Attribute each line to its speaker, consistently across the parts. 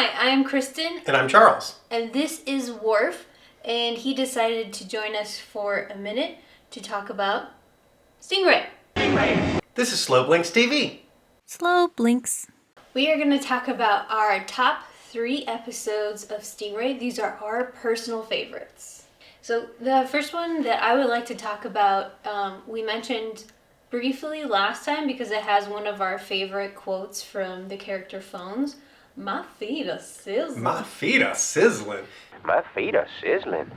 Speaker 1: Hi, I'm Kristen.
Speaker 2: And I'm Charles.
Speaker 1: And this is Worf. And he decided to join us for a minute to talk about Stingray.
Speaker 2: This is Slow Blinks TV.
Speaker 3: Slow Blinks.
Speaker 1: We are going to talk about our top 3 episodes of Stingray. These are our personal favorites. So the first one that I would like to talk about, we mentioned briefly last time because it has one of our favorite quotes from the character Phones. My feet are sizzling.
Speaker 2: My feet are sizzling.
Speaker 4: My feet are sizzling.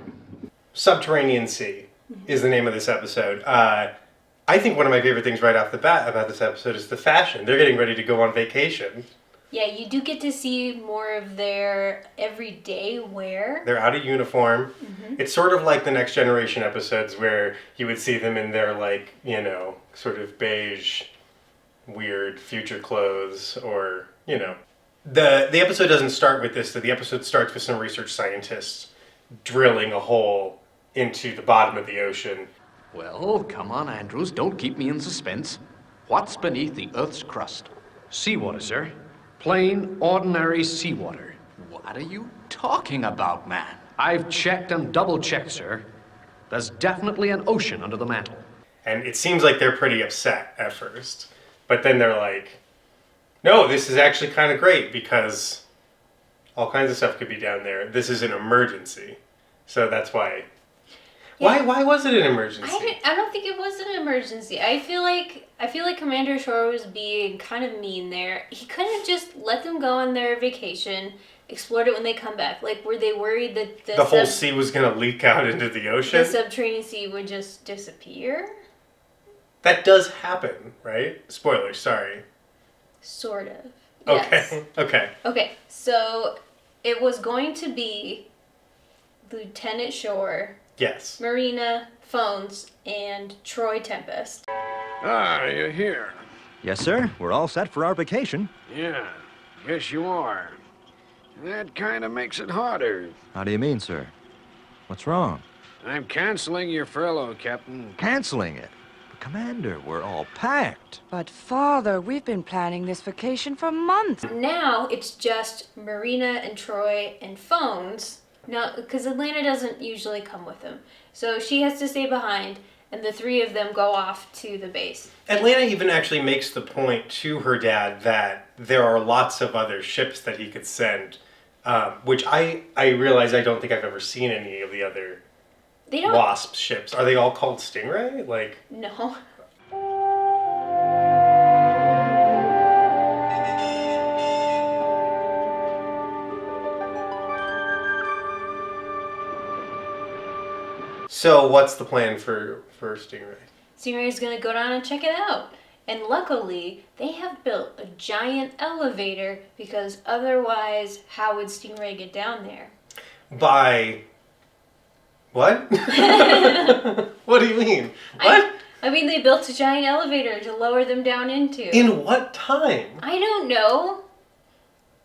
Speaker 2: Subterranean Sea is the name of this episode. I think one of my favorite things right off the bat about this episode is the fashion. They're getting ready to go on vacation.
Speaker 1: Yeah, you do get to see more of their everyday wear.
Speaker 2: They're out of uniform. Mm-hmm. It's sort of like the Next Generation episodes where you would see them in their, like, you know, sort of beige, weird future clothes or, you know. The episode doesn't start with this. The episode starts with some research scientists drilling a hole into the bottom of the ocean.
Speaker 5: Well, come on, Andrews. Don't keep me in suspense. What's beneath the Earth's crust?
Speaker 6: Seawater, sir. Plain, ordinary seawater.
Speaker 5: What are you talking about, man?
Speaker 6: I've checked and double-checked, sir. There's definitely an ocean under the mantle.
Speaker 2: And it seems like they're pretty upset at first. But then they're like, no, this is actually kind of great because all kinds of stuff could be down there. This is an emergency. So that's why. Yeah. Why was it an emergency?
Speaker 1: I don't think it was an emergency. I feel like Commander Shore was being kind of mean there. He couldn't have just let them go on their vacation, explored it when they come back. Like, were they worried that
Speaker 2: the whole sea was going to leak out into the ocean?
Speaker 1: The subterranean sea would just disappear?
Speaker 2: That does happen, right? Spoilers, sorry.
Speaker 1: Sort of. Yes.
Speaker 2: Okay.
Speaker 1: Okay, so it was going to be Lieutenant Shore,
Speaker 2: yes,
Speaker 1: Marina, Phones, and Troy Tempest.
Speaker 7: Ah, you're here.
Speaker 8: Yes, sir. We're all set for our vacation.
Speaker 7: Yeah, yes you are. That kind of makes it harder.
Speaker 8: How do you mean, sir? What's wrong?
Speaker 7: I'm canceling your furlough, Captain.
Speaker 8: Canceling it? But, Commander, we're all packed.
Speaker 9: But, Father, we've been planning this vacation for months.
Speaker 1: Now it's just Marina and Troy and Phones. Now, because Atlanta doesn't usually come with them. So she has to stay behind, and the 3 of them go off to the base.
Speaker 2: Atlanta even actually makes the point to her dad that there are lots of other ships that he could send, which I realize I don't think I've ever seen any of the other Wasp ships. Are they all called Stingray? Like,
Speaker 1: no.
Speaker 2: So what's the plan for Stingray?
Speaker 1: Stingray is going to go down and check it out. And luckily, they have built a giant elevator because otherwise, how would Stingray get down there?
Speaker 2: By what? What do you mean? What?
Speaker 1: I mean, they built a giant elevator to lower them down into.
Speaker 2: In what time?
Speaker 1: I don't know.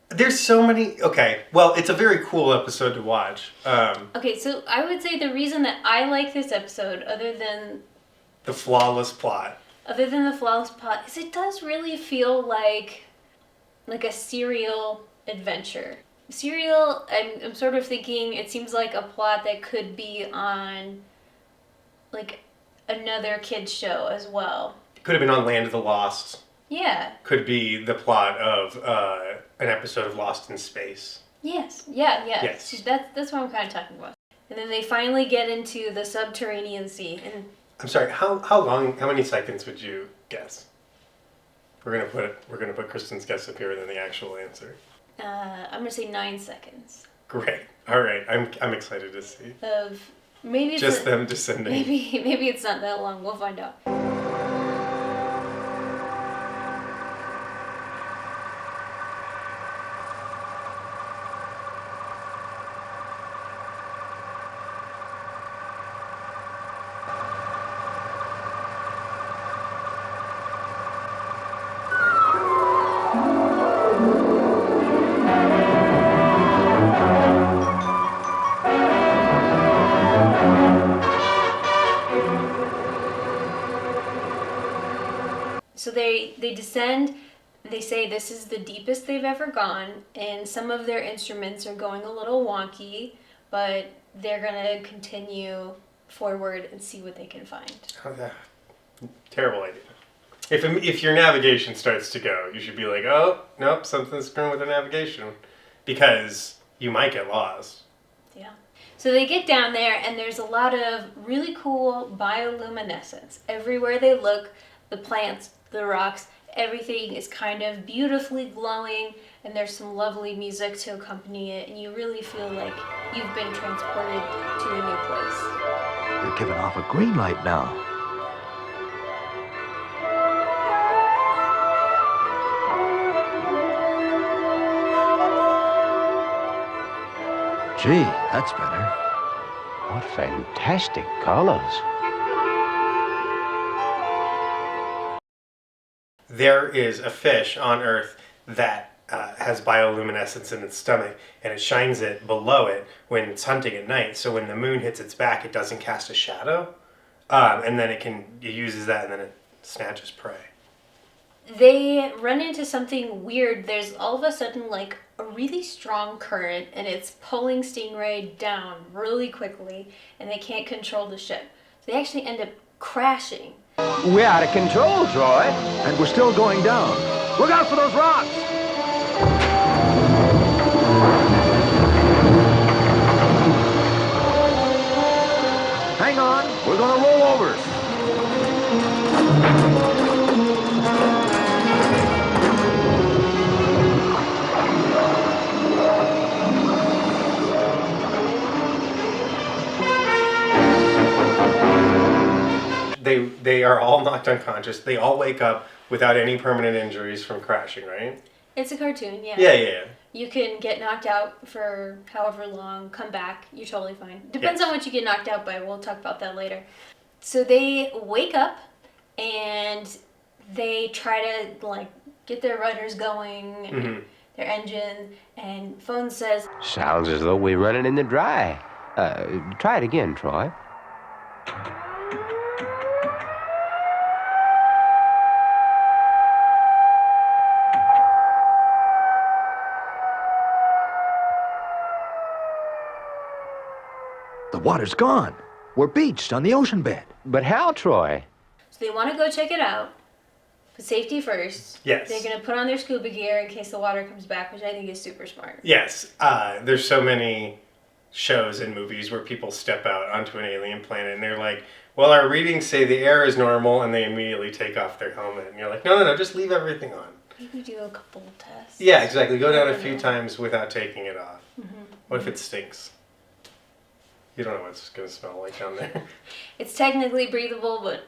Speaker 2: There's so many. Okay, well, it's a very cool episode to watch.
Speaker 1: Okay, so I would say the reason that I like this episode, other than
Speaker 2: the flawless plot,
Speaker 1: is it does really feel like a serial adventure. Serial, I'm sort of thinking it seems like a plot that could be on like another kid's show as well.
Speaker 2: It could have been on Land of the Lost.
Speaker 1: Yeah.
Speaker 2: Could be the plot of an episode of Lost in Space.
Speaker 1: Yes. Yeah.
Speaker 2: Yes.
Speaker 1: That's what I'm kind of talking about. And then they finally get into the subterranean sea. And
Speaker 2: I'm sorry. How many seconds would you guess? We're gonna put Kristen's guess up here and then the actual answer.
Speaker 1: I'm gonna say 9 seconds.
Speaker 2: Great. All right. I'm excited to see.
Speaker 1: Maybe it's
Speaker 2: just them descending.
Speaker 1: Maybe it's not that long. We'll find out. So they descend, They say this is the deepest they've ever gone, and some of their instruments are going a little wonky, but they're going to continue forward and see what they can find.
Speaker 2: Oh, yeah. Terrible idea. If your navigation starts to go, you should be like, oh, nope, something's screwing with the navigation. Because you might get lost.
Speaker 1: Yeah. So they get down there, and there's a lot of really cool bioluminescence. Everywhere they look, the plants, the rocks, everything is kind of beautifully glowing, and there's some lovely music to accompany it, and you really feel like you've been transported to a new place.
Speaker 8: They're giving off a green light now. Gee, that's better.
Speaker 4: What fantastic colors.
Speaker 2: There is a fish on Earth that has bioluminescence in its stomach, and it shines it below it when it's hunting at night. So when the moon hits its back, it doesn't cast a shadow, and then it uses that, and then it snatches prey.
Speaker 1: They run into something weird. There's all of a sudden like a really strong current, and it's pulling Stingray down really quickly, and they can't control the ship. So they actually end up crashing.
Speaker 4: We're out of control, Troy.
Speaker 8: And we're still going down.
Speaker 6: Look out for those rocks!
Speaker 8: Hang on, we're gonna roll over.
Speaker 2: They are all knocked unconscious. They all wake up without any permanent injuries from crashing, right?
Speaker 1: It's a cartoon, yeah.
Speaker 2: Yeah.
Speaker 1: You can get knocked out for however long, come back, you're totally fine. Depends on what you get knocked out by, we'll talk about that later. So they wake up, and they try to, like, get their rudders going, and their engine, and phone says,
Speaker 4: Sounds as though we're running in the dry. Try it again, Troy.
Speaker 8: The water's gone. We're beached on the ocean bed.
Speaker 4: But how, Troy?
Speaker 1: so they want to go check it out, but safety first.
Speaker 2: Yes.
Speaker 1: They're going to put on their scuba gear in case the water comes back, which I think is super smart.
Speaker 2: Yes. There's so many shows and movies where people step out onto an alien planet, and they're like, well, our readings say the air is normal, and they immediately take off their helmet. And you're like, no, just leave everything on.
Speaker 1: Maybe do a couple tests.
Speaker 2: Yeah, exactly. Go down a few times without taking it off. What if it stinks? You don't know what it's going to smell like down there.
Speaker 1: It's technically breathable, but...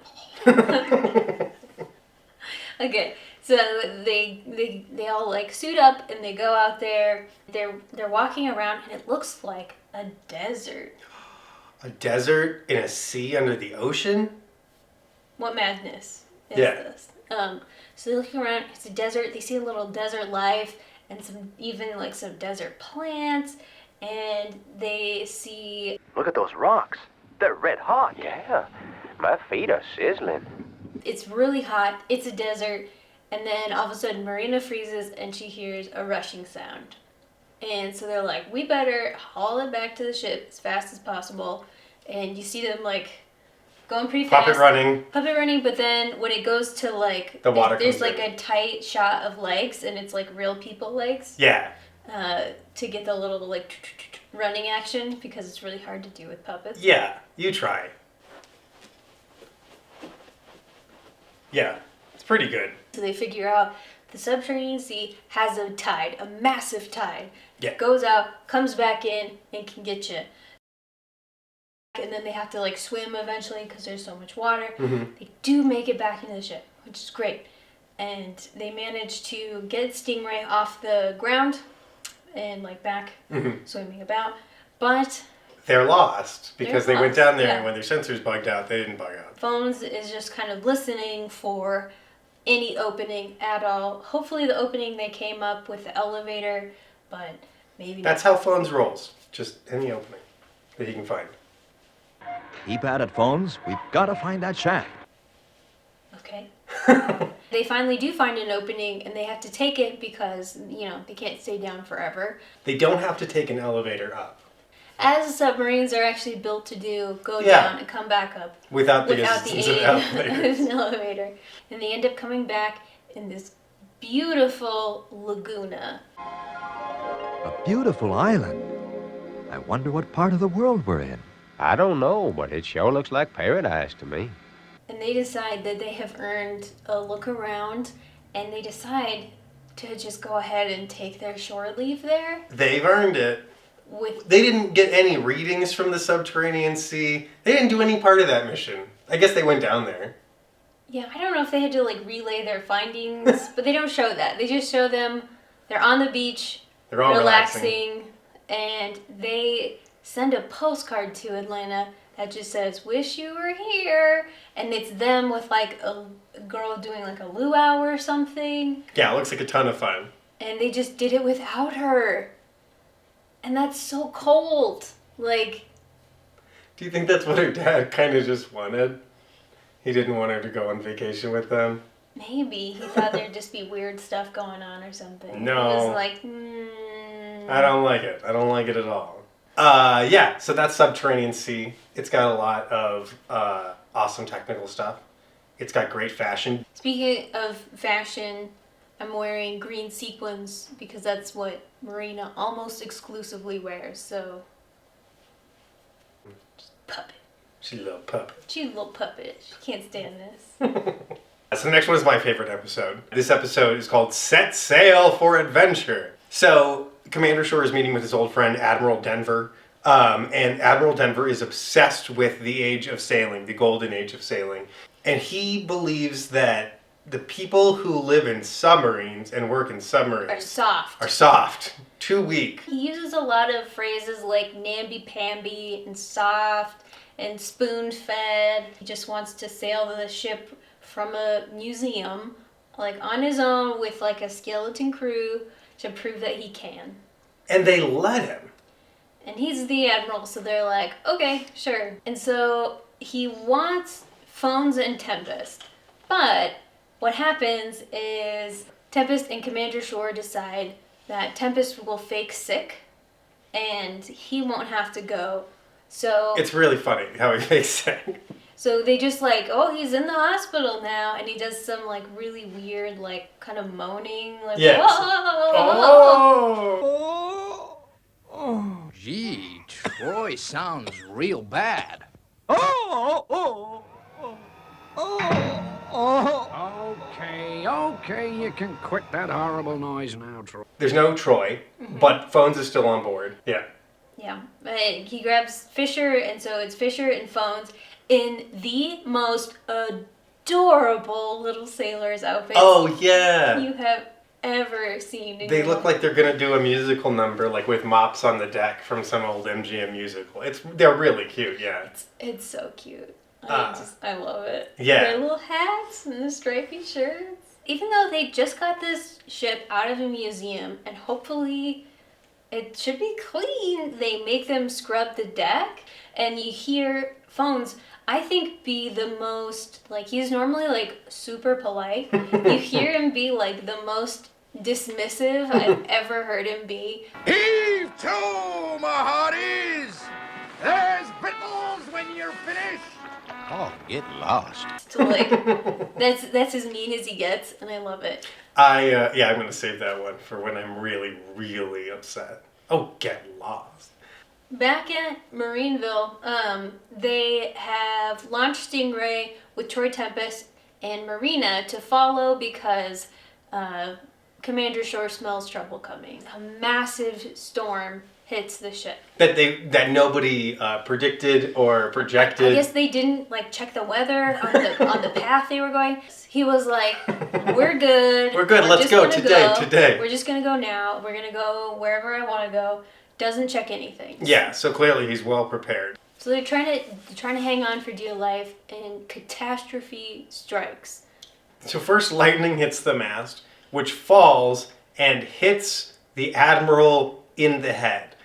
Speaker 1: Okay, so they all like suit up and they go out there. They're walking around, and it looks like a desert.
Speaker 2: A desert in a sea under the ocean?
Speaker 1: What madness is
Speaker 2: Yeah.
Speaker 1: this? So they're looking around. It's a desert. They see a little desert life and some desert plants, and they see
Speaker 4: Look at those rocks. They're red hot. Yeah. My feet are sizzling.
Speaker 1: it's really hot. It's a desert, and then all of a sudden Marina freezes and she hears a rushing sound. And so they're like, we better haul it back to the ship as fast as possible. And you see them like going pretty fast.
Speaker 2: Puppet running.
Speaker 1: But then when it goes to like
Speaker 2: The water
Speaker 1: there's
Speaker 2: comes
Speaker 1: like
Speaker 2: in.
Speaker 1: a tight shot of legs, and it's like real people legs.
Speaker 2: Yeah.
Speaker 1: To get the little like running action, because it's really hard to do with puppets.
Speaker 2: Yeah, you try. Yeah, it's pretty good.
Speaker 1: So they figure out the subterranean sea has a tide, a massive tide.
Speaker 2: Yeah.
Speaker 1: It goes out, comes back in, and can get you. And then they have to like swim eventually because there's so much water. They do make it back into the ship, which is great. And they manage to get Stingray off the ground and like back swimming about. But
Speaker 2: They're lost because
Speaker 1: They're
Speaker 2: they went
Speaker 1: lost,
Speaker 2: down there
Speaker 1: yeah.
Speaker 2: and when their sensors bugged out, they didn't bug out.
Speaker 1: Phones is just kind of listening for any opening at all. Hopefully the opening they came up with the elevator, but maybe
Speaker 2: That's how phones rolls. Just any opening that you can find.
Speaker 8: Keep at it, phones. We've got to find that shack.
Speaker 1: Okay. They finally do find an opening, and they have to take it because, they can't stay down forever.
Speaker 2: They don't have to take an elevator up.
Speaker 1: As submarines are actually built to do, go
Speaker 2: Yeah.
Speaker 1: down and come back up.
Speaker 2: Without the
Speaker 1: without the
Speaker 2: assistance of
Speaker 1: aid
Speaker 2: elevators.
Speaker 1: of an elevator. And they end up coming back in this beautiful laguna.
Speaker 8: A beautiful island. I wonder what part of the world we're in.
Speaker 4: I don't know, but it sure looks like paradise to me.
Speaker 1: And they decide that they have earned a look around, and they decide to just go ahead and take their shore leave there.
Speaker 2: They've earned it.
Speaker 1: They
Speaker 2: didn't get any readings from the subterranean sea. They didn't do any part of that mission. I guess they went down there.
Speaker 1: Yeah, I don't know if they had to relay their findings, but they don't show that. They just show them, they're on the beach,
Speaker 2: They're all
Speaker 1: relaxing, and they send a postcard to Atlanta that just says, "Wish you were here," and it's them with a girl doing a luau or something.
Speaker 2: Yeah, it looks like a ton of fun.
Speaker 1: And they just did it without her. And that's so cold.
Speaker 2: Do you think that's what her dad kind of just wanted? He didn't want her to go on vacation with them?
Speaker 1: Maybe. He thought there'd just be weird stuff going on or something.
Speaker 2: No.
Speaker 1: He was like,
Speaker 2: I don't like it. I don't like it at all. Yeah, so that's Subterranean Sea. It's got a lot of awesome technical stuff. It's got great fashion.
Speaker 1: Speaking of fashion, I'm wearing green sequins because that's what Marina almost exclusively wears, so... Just puppet.
Speaker 2: She's a little puppet.
Speaker 1: She's a little puppet. She can't stand this.
Speaker 2: So the next one is my favorite episode. This episode is called Set Sail for Adventure. So Commander Shore is meeting with his old friend Admiral Denver. And Admiral Denver is obsessed with the age of sailing, the golden age of sailing. And he believes that the people who live in submarines and work in submarines
Speaker 1: Are
Speaker 2: are soft, too weak.
Speaker 1: He uses a lot of phrases like namby-pamby and soft and spoon-fed. He just wants to sail the ship from a museum, on his own with a skeleton crew to prove that he can.
Speaker 2: And they let him.
Speaker 1: And he's the admiral, so they're like, okay, sure. And so he wants Phones and Tempest. But what happens is Tempest and Commander Shore decide that Tempest will fake sick and he won't have to go. So
Speaker 2: It's really funny how he fakes it.
Speaker 1: So they just oh, he's in the hospital now, and he does some really weird kind of moaning
Speaker 2: Yes.
Speaker 1: whoa.
Speaker 2: Oh!
Speaker 5: Gee, Troy sounds real bad.
Speaker 7: Okay, you can quit that horrible noise now, Troy.
Speaker 2: There's no Troy, but Phones is still on board. Yeah.
Speaker 1: Yeah, but he grabs Fisher, and so it's Fisher and Phones in the most adorable little sailor's outfits
Speaker 2: Oh, yeah.
Speaker 1: you have ever seen. In
Speaker 2: They
Speaker 1: your
Speaker 2: look
Speaker 1: life.
Speaker 2: like they're gonna do a musical number, with mops on the deck from some old MGM musical. They're really cute, yeah.
Speaker 1: It's so cute. I love it.
Speaker 2: Yeah.
Speaker 1: Their little hats and the stripy shirts. Even though they just got this ship out of a museum, and hopefully it should be clean, they make them scrub the deck, and you hear Phones, I think, be the most, he's normally, super polite. You hear him be, the most dismissive I've ever heard him be.
Speaker 7: Heave to, my hearties! There's victuals when you're finished!
Speaker 5: Oh, get lost.
Speaker 1: So, that's as mean as he gets, and I love it.
Speaker 2: I'm gonna save that one for when I'm really, really upset. Oh, get lost.
Speaker 1: Back at Marineville, they have launched Stingray with Troy Tempest and Marina to follow because Commander Shore smells trouble coming. A massive storm hits the ship.
Speaker 2: That nobody predicted or projected.
Speaker 1: I guess they didn't check the weather on the path they were going. He was like, "We're good.
Speaker 2: We're good. Let's
Speaker 1: just
Speaker 2: go
Speaker 1: gonna
Speaker 2: today.
Speaker 1: We're just gonna go now. We're gonna go wherever I want to go." Doesn't check anything.
Speaker 2: Yeah, so clearly he's well prepared.
Speaker 1: So they're trying to hang on for dear life, and catastrophe strikes.
Speaker 2: So first lightning hits the mast, which falls and hits the Admiral in the head.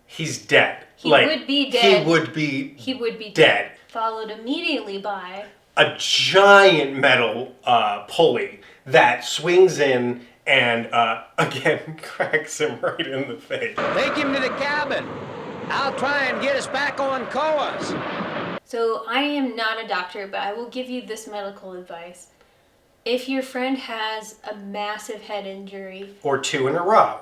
Speaker 2: He's dead.
Speaker 1: He would be dead.
Speaker 2: He would be
Speaker 1: He would be
Speaker 2: dead.
Speaker 1: Followed immediately by
Speaker 2: a giant metal pulley that swings in and, again, cracks him right in the face.
Speaker 10: Take him to the cabin. I'll try and get us back on course.
Speaker 1: So I am not a doctor, but I will give you this medical advice. If your friend has a massive head injury,
Speaker 2: Or two in a row.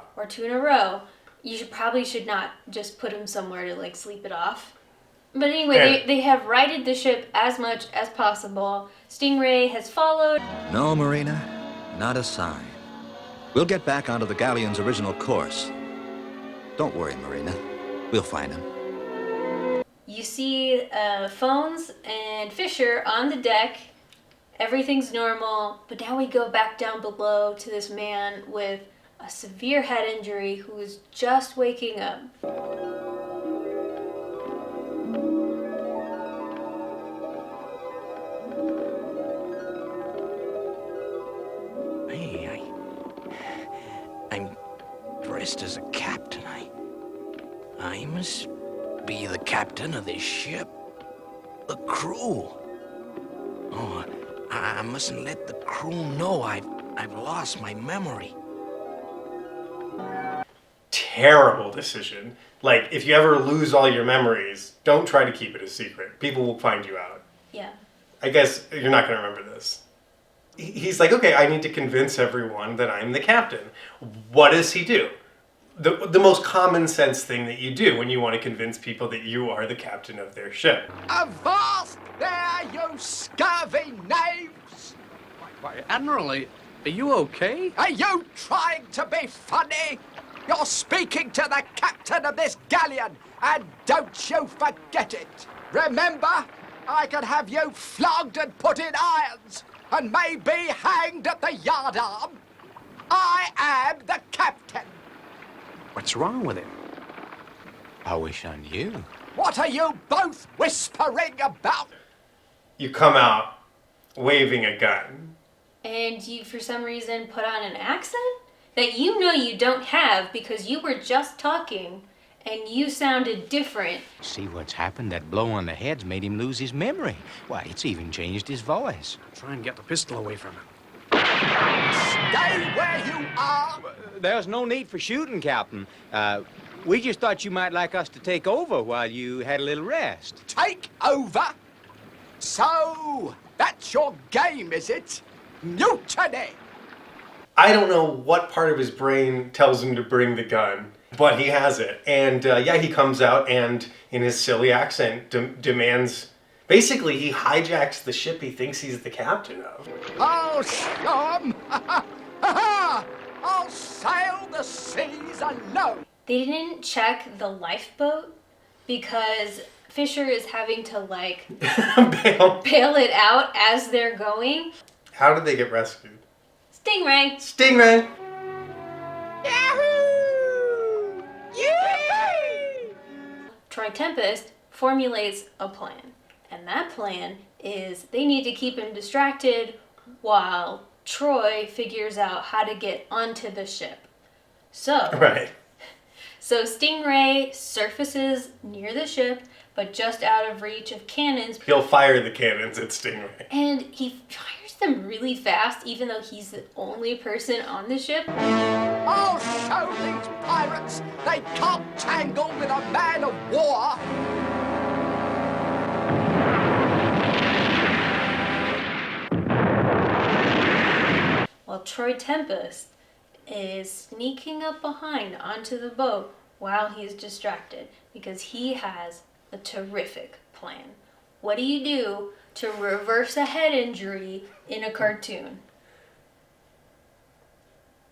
Speaker 1: you probably should not just put him somewhere to like sleep it off. But anyway, they have righted the ship as much as possible. Stingray has followed.
Speaker 8: No, Marina, not a sign. We'll get back onto the galleon's original course. Don't worry, Marina. We'll find him.
Speaker 1: You see Phones and Fisher on the deck. Everything's normal, but now we go back down below to this man with a severe head injury who is just waking up.
Speaker 10: Hey, I'm dressed as a captain. I must be the captain of this ship. The crew. Oh, I mustn't let the crew know I've lost my memory.
Speaker 2: Terrible decision. Like, if you ever lose all your memories, don't try to keep it a secret. People will find you out.
Speaker 1: Yeah.
Speaker 2: I guess you're not going to remember this. He's like, okay, I need to convince everyone that I'm the captain. What does he do? The most common sense thing that you do when you want to convince people that you are the captain of their ship.
Speaker 7: Avast there, you scurvy knaves!
Speaker 6: Why, Admiral, are you okay?
Speaker 7: Are you trying to be funny? You're speaking to the captain of this galleon, and don't you forget it. Remember, I could have you flogged and put in irons, and maybe hanged at the yardarm. I am the captain.
Speaker 6: What's wrong with him?
Speaker 10: I wish I knew.
Speaker 7: What are you both whispering about?
Speaker 2: You come out waving a gun.
Speaker 1: And you, for some reason, put on an accent that you know you don't have because you were just talking and you sounded different.
Speaker 10: See what's happened? That blow on the head's made him lose his memory. Why, it's even changed his voice.
Speaker 6: Try and get the pistol away from him.
Speaker 7: Stay where you are.
Speaker 10: There's no need for shooting, Captain. We just thought you might like us to take over while you had a little rest.
Speaker 7: Take over? So, that's your game, is it? Mutiny!
Speaker 2: I don't know what part of his brain tells him to bring the gun, but he has it. And yeah, he comes out and in his silly accent demands... Basically, he hijacks the ship he thinks he's the captain of.
Speaker 7: I'll show 'em! I'll sail the seas alone!
Speaker 1: They didn't check the lifeboat because Fisher is having to, like, bail it out as they're going.
Speaker 2: How did they get rescued?
Speaker 1: Stingray!
Speaker 2: Stingray!
Speaker 7: Yahoo! Yay!
Speaker 1: Troy Tempest formulates a plan. And that plan is they need to keep him distracted while Troy figures out how to get onto the ship. So Stingray surfaces near the ship, but just out of reach of cannons.
Speaker 2: He'll fire the cannons at Stingray.
Speaker 1: And he fires them really fast, even though he's the only person on the ship.
Speaker 7: I'll show these pirates they can't tangle with a man of war!
Speaker 1: While Troy Tempest is sneaking up behind onto the boat while he's distracted because he has a terrific plan. What do you do to reverse a head injury in a cartoon?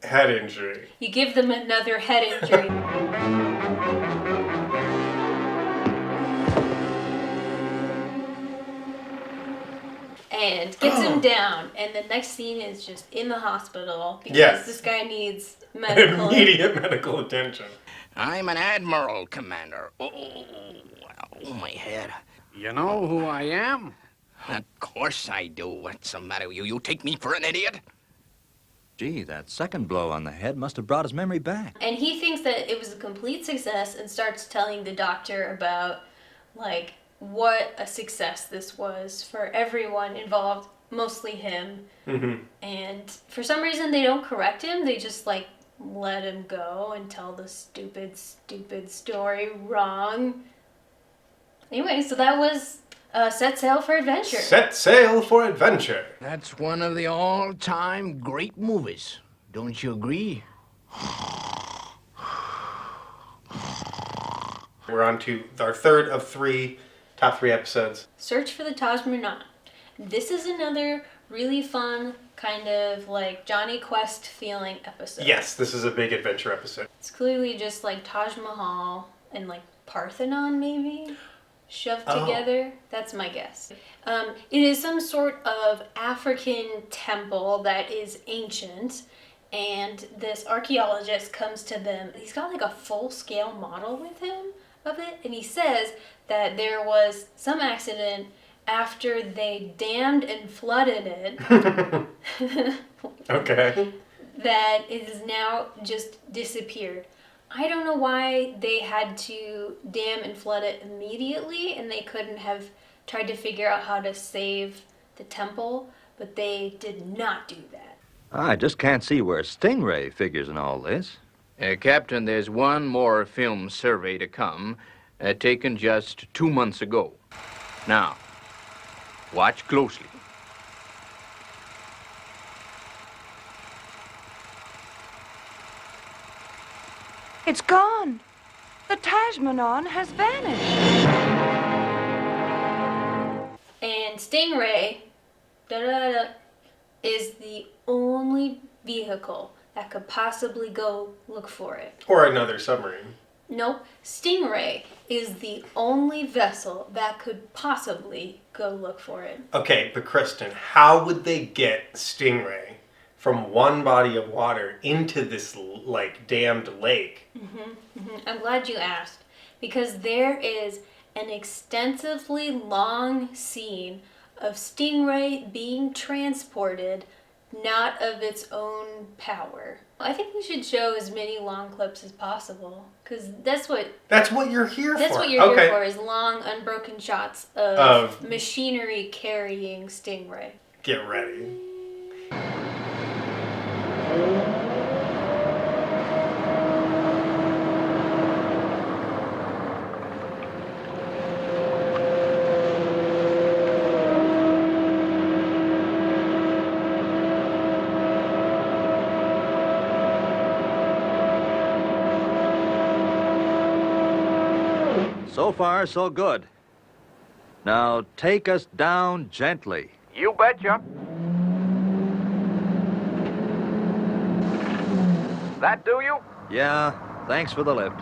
Speaker 2: Head injury.
Speaker 1: You give them another head injury. And gets him down, and the next scene is just in the hospital because this guy needs
Speaker 2: immediate medical attention.
Speaker 4: I'm an admiral, Commander. Oh, my head.
Speaker 6: You know who I am?
Speaker 4: Of course I do. What's the matter with you? You take me for an idiot?
Speaker 8: Gee, that second blow on the head must have brought his memory back.
Speaker 1: And he thinks that it was a complete success and starts telling the doctor about, like, what a success this was for everyone involved, mostly him.
Speaker 2: Mm-hmm.
Speaker 1: And for some reason, they don't correct him. They just, like, let him go and tell the stupid story wrong. Anyway, so that was Set Sail for Adventure.
Speaker 2: Set Sail for Adventure.
Speaker 10: That's one of the all-time great movies. Don't you agree?
Speaker 2: We're on to our third of top three episodes.
Speaker 1: Search for the Taj Mahal. This is another really fun, kind of like Johnny Quest feeling episode.
Speaker 2: Yes, this is a big adventure episode.
Speaker 1: It's clearly just like Taj Mahal and like Parthenon maybe shoved together. That's my guess. It is some sort of African temple that is ancient, and this archaeologist comes to them. He's got like a full-scale model with him of it, and he says that there was some accident after they dammed and flooded it.
Speaker 2: Okay.
Speaker 1: That it has now just disappeared. I don't know why they had to dam and flood it immediately, and they couldn't have tried to figure out how to save the temple, but they did not do that.
Speaker 8: I just can't see where Stingray figures in all this.
Speaker 10: Captain, there's one more film survey to come, taken just 2 months ago. Now, watch closely.
Speaker 9: It's gone. The Taj Mahal has vanished.
Speaker 1: And Stingray is the only vehicle that could possibly go look for it.
Speaker 2: Or another submarine.
Speaker 1: Nope. Stingray is the only vessel that could possibly go look for it.
Speaker 2: Okay, but Kristen, how would they get Stingray from one body of water into this, like, dammed lake?
Speaker 1: I'm glad you asked, because there is an extensively long scene of Stingray being transported, not of its own power. I think we should show as many long clips as possible, because that's what
Speaker 2: you're here for.
Speaker 1: That's what you're here for, is long, unbroken shots of machinery carrying Stingray.
Speaker 2: Get ready.
Speaker 8: So far, so good. Now, take us down gently.
Speaker 4: You betcha. That do you?
Speaker 8: Yeah, thanks for the lift.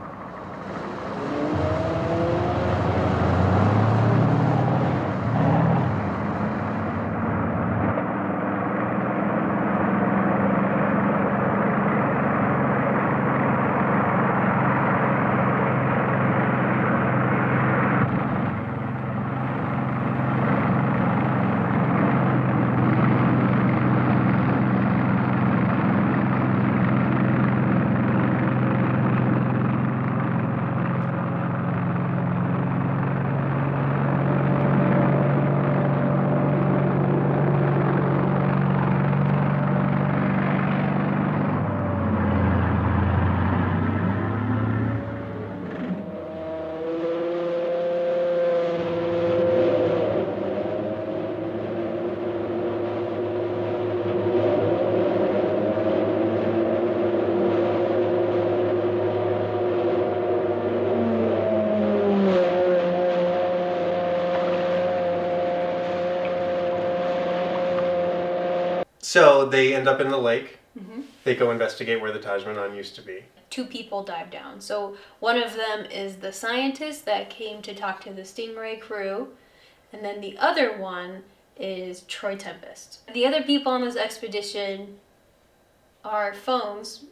Speaker 2: So they end up in the lake. Mm-hmm. They go investigate where the Taj Mahal used to be.
Speaker 1: 2 people dive down. So one of them is the scientist that came to talk to the Stingray crew, and then the other one is Troy Tempest. The other people on this expedition are phones,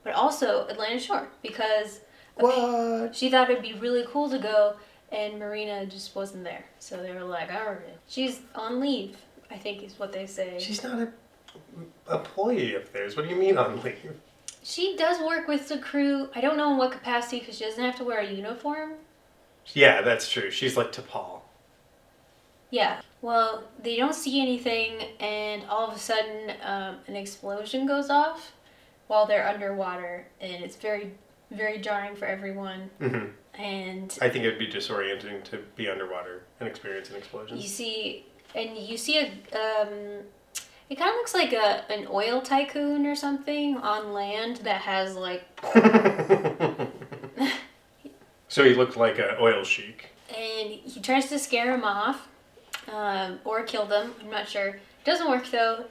Speaker 1: but also Atlanta Shore, because she thought it'd be really cool to go, and Marina just wasn't there. So they were like, all right, she's on leave, I think is what they say.
Speaker 2: She's not an employee of theirs. What do you mean on leave?
Speaker 1: She does work with the crew. I don't know in what capacity, because she doesn't have to wear a uniform.
Speaker 2: Yeah, that's true. She's like T'Pol.
Speaker 1: Yeah. Well, they don't see anything, and all of a sudden, an explosion goes off while they're underwater, and it's very, very jarring for everyone.
Speaker 2: Mm-hmm.
Speaker 1: And
Speaker 2: I think it'd be disorienting to be underwater and experience an explosion.
Speaker 1: you see a it kind of looks like an oil tycoon or something on land that has like.
Speaker 2: So he looked like an oil sheik.
Speaker 1: And he tries to scare him off, or kill them. I'm not sure. It doesn't work though.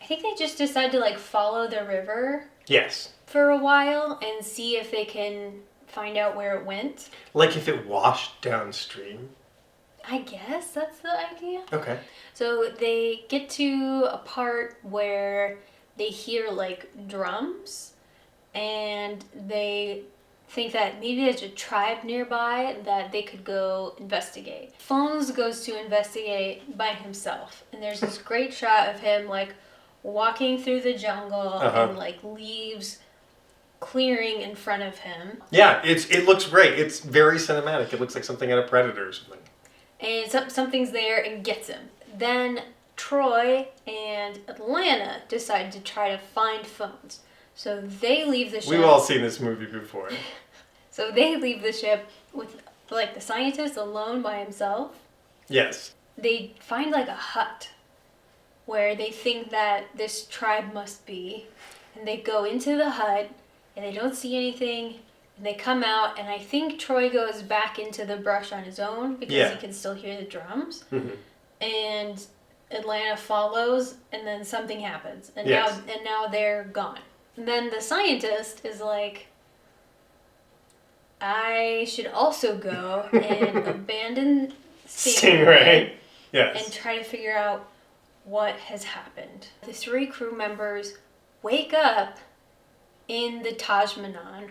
Speaker 1: I think they just decide to like follow the river.
Speaker 2: Yes.
Speaker 1: For a while and see if they can find out where it went.
Speaker 2: Like if it washed downstream.
Speaker 1: I guess that's the idea.
Speaker 2: Okay.
Speaker 1: So they get to a part where they hear like drums, and they think that maybe there's a tribe nearby that they could go investigate. Phones goes to investigate by himself, and there's this great shot of him like walking through the jungle and like leaves clearing in front of him.
Speaker 2: Yeah, it looks great. It's very cinematic. It looks like something out of Predator or something.
Speaker 1: And something's there and gets him. Then Troy and Atlanta decide to try to find phones. So they leave the ship.
Speaker 2: We've all seen this movie before.
Speaker 1: So they leave the ship with like the scientist alone by himself.
Speaker 2: Yes.
Speaker 1: They find like a hut where they think that this tribe must be. And they go into the hut and they don't see anything. And they come out, and I think Troy goes back into the brush on his own because he can still hear the drums. Mm-hmm. And Atlanta follows, and then something happens, and now they're gone. And then the scientist is like, I should also go and abandon Stingray.
Speaker 2: Yes.
Speaker 1: And try to figure out what has happened. The 3 crew members wake up in the Taj Mahal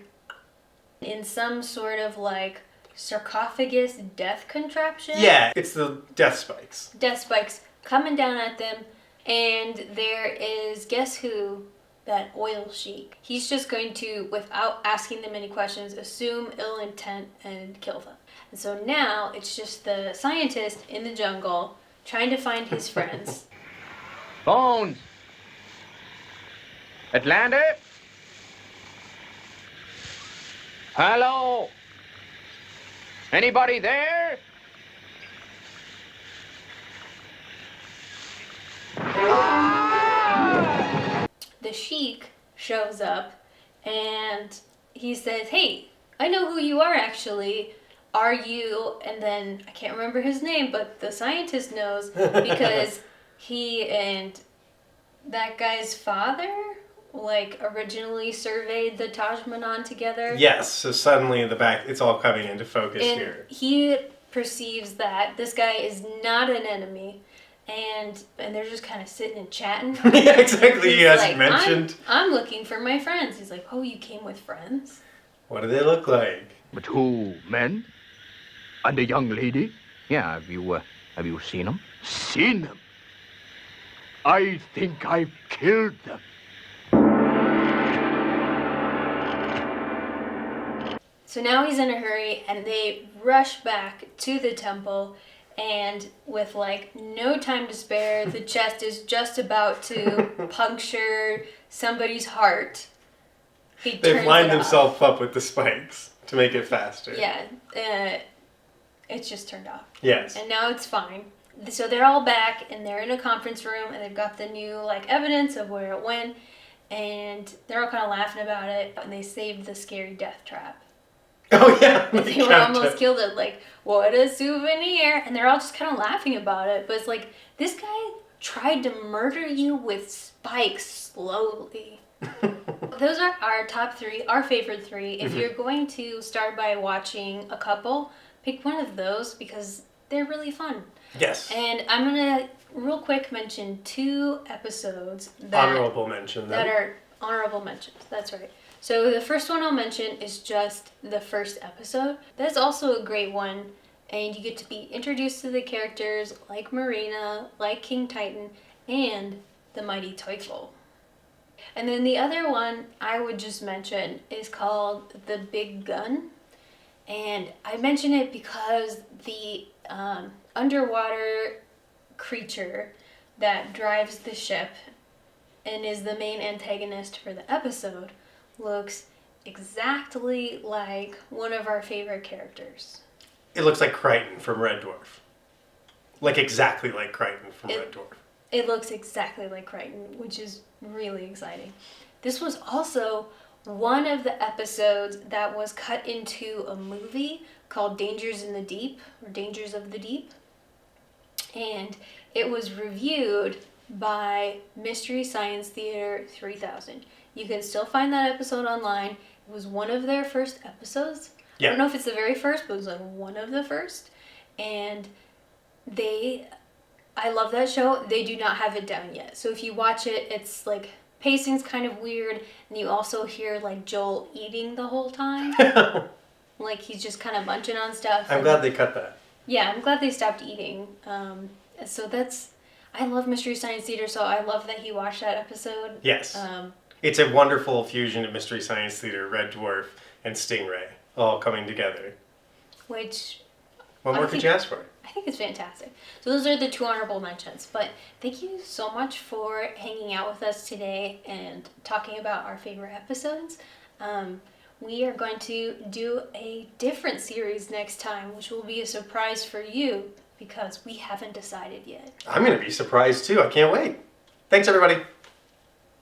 Speaker 1: in some sort of like sarcophagus death contraption.
Speaker 2: Yeah, it's the death spikes.
Speaker 1: Death spikes coming down at them, and there is, guess who? That oil sheik. He's just going to, without asking them any questions, assume ill intent and kill them. And so now it's just the scientist in the jungle trying to find his friends.
Speaker 4: Bones! Atlanta? Hello? Anybody there?
Speaker 1: The sheik shows up and he says, hey, I know who you are actually. Are you? And then I can't remember his name, but the scientist knows because he and that guy's father like originally surveyed the Taj Mahal together.
Speaker 2: Yes, so suddenly in the back it's all coming into focus
Speaker 1: and
Speaker 2: here.
Speaker 1: He perceives that this guy is not an enemy, and they're just kind of sitting and chatting.
Speaker 2: Yeah, exactly.
Speaker 1: He's
Speaker 2: He hasn't
Speaker 1: like,
Speaker 2: mentioned.
Speaker 1: I'm looking for my friends. He's like, oh, you came with friends?
Speaker 2: What do they look like?
Speaker 10: But who? Men? And a young lady? Yeah, have you seen them?
Speaker 6: Seen them? I think I've killed them.
Speaker 1: So now he's in a hurry, and they rush back to the temple, and with like no time to spare, the chest is just about to puncture somebody's heart.
Speaker 2: They've lined themselves up with the spikes to make it faster.
Speaker 1: Yeah, it's just turned off.
Speaker 2: Yes.
Speaker 1: And now it's fine. So they're all back, and they're in a conference room, and they've got the new like evidence of where it went, and they're all kind of laughing about it, and they saved the scary death trap.
Speaker 2: Oh yeah,
Speaker 1: they were almost killed it. Like, what a souvenir! And they're all just kind of laughing about it. But it's like, this guy tried to murder you with spikes slowly. Those are our top 3, our favorite 3. If you're going to start by watching a couple, pick one of those because they're really fun.
Speaker 2: Yes.
Speaker 1: And I'm gonna real quick mention 2 episodes that
Speaker 2: honorable mention.
Speaker 1: That are honorable mentions. That's right. So the first one I'll mention is just the first episode. That's also a great one, and you get to be introduced to the characters like Marina, like King Titan, and the Mighty Teufel. And then the other one I would just mention is called The Big Gun, And I mention it because the underwater creature that drives the ship and is the main antagonist for the episode looks exactly like one of our favorite characters.
Speaker 2: It looks like Crichton from Red Dwarf. Like exactly like Crichton from Red Dwarf.
Speaker 1: It looks exactly like Crichton, which is really exciting. This was also one of the episodes that was cut into a movie called Dangers in the Deep, or Dangers of the Deep. And it was reviewed by Mystery Science Theater 3000. You can still find that episode online. It was one of their first episodes.
Speaker 2: Yeah.
Speaker 1: I don't know if it's the very first, but it was like one of the first. And I love that show. They do not have it down yet. So if you watch it, it's like pacing's kind of weird, and you also hear like Joel eating the whole time. Like he's just kind of munching on stuff.
Speaker 2: I'm glad they cut that.
Speaker 1: Yeah, I'm glad they stopped eating. So I love Mystery Science Theater, so I love that he watched that episode.
Speaker 2: Yes. It's a wonderful fusion of Mystery Science Theater, Red Dwarf, and Stingray all coming together.
Speaker 1: Which...
Speaker 2: What more could you ask for?
Speaker 1: I think it's fantastic. So those are the 2 honorable mentions. But thank you so much for hanging out with us today and talking about our favorite episodes. We are going to do a different series next time, which will be a surprise for you because we haven't decided yet.
Speaker 2: I'm going to be surprised too. I can't wait. Thanks, everybody.